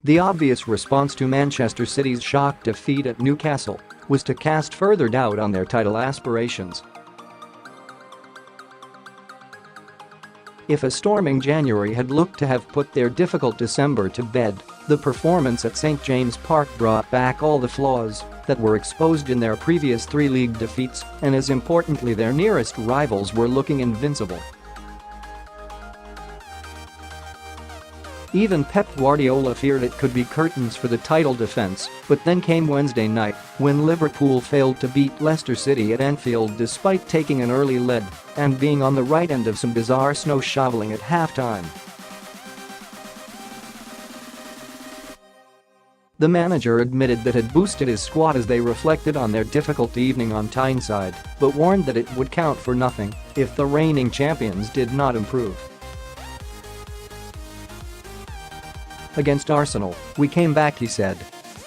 The obvious response to Manchester City's shock defeat at Newcastle was to cast further doubt on their title aspirations. If a storming January had looked to have put their difficult December to bed, the performance at St James Park brought back all the flaws that were exposed in their previous 3 league defeats, and as importantly, their nearest rivals were looking invincible. Even Pep Guardiola feared it could be curtains for the title defense, but then came Wednesday night when Liverpool failed to beat Leicester City at Anfield despite taking an early lead and being on the right end of some bizarre snow shoveling at halftime. The manager admitted that had boosted his squad as they reflected on their difficult evening on Tyneside, but warned that it would count for nothing if the reigning champions did not improve. Against Arsenal, we came back, he said.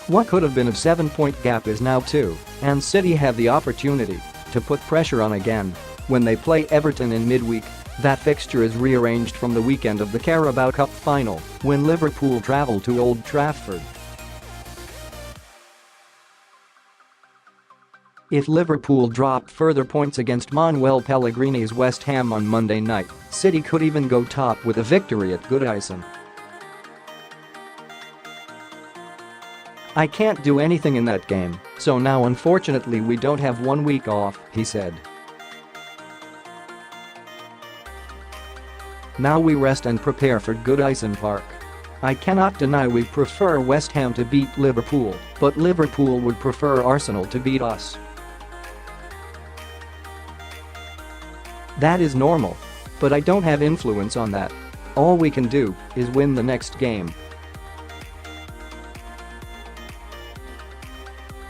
What could have been a 7-point gap is now 2, and City have the opportunity to put pressure on again when they play Everton in midweek. That fixture is rearranged from the weekend of the Carabao Cup final when Liverpool travel to Old Trafford. If Liverpool dropped further points against Manuel Pellegrini's West Ham on Monday night, City could even go top with a victory at Goodison. I can't do anything in that game, so now unfortunately we don't have 1 week off, he said. Now we rest and prepare for Goodison Park. I cannot deny we prefer West Ham to beat Liverpool, but Liverpool would prefer Arsenal to beat us. That is normal. But I don't have influence on that. All we can do is win the next game.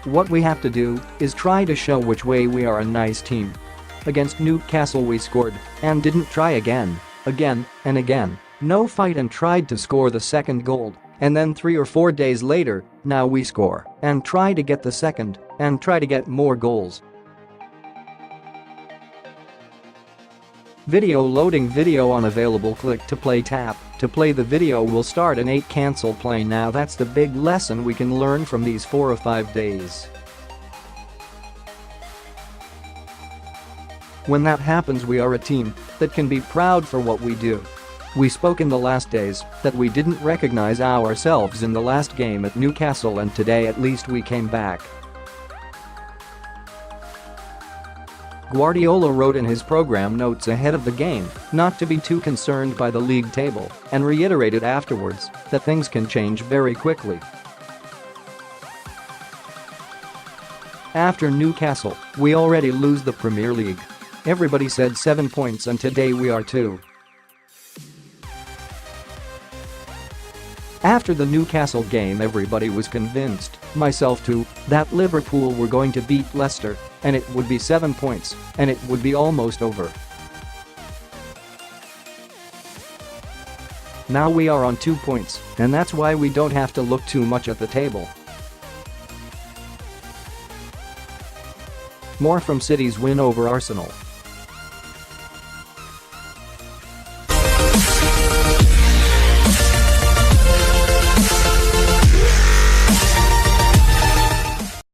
What we have to do is try to show which way we are a nice team. Against Newcastle we scored and didn't try again and again. No fight and tried to score the second goal, and then 3 or 4 days later, now we score and try to get the second and try to get more goals. Video loading video unavailable click to play tap. To play the video will start an 8 cancel play now. That's the big lesson we can learn from these 4 or 5 days. When that happens, we are a team that can be proud for what we do. We spoke in the last days that we didn't recognize ourselves in the last game at Newcastle, and today at least we came back. Guardiola wrote in his program notes ahead of the game not to be too concerned by the league table and reiterated afterwards that things can change very quickly. After Newcastle, we already lose the Premier League. Everybody said 7 points and today we are 2. After the Newcastle game, everybody was convinced, myself too, that Liverpool were going to beat Leicester and it would be 7 points and it would be almost over. Now we are on 2 points, and that's why we don't have to look too much at the table. More from City's win over Arsenal.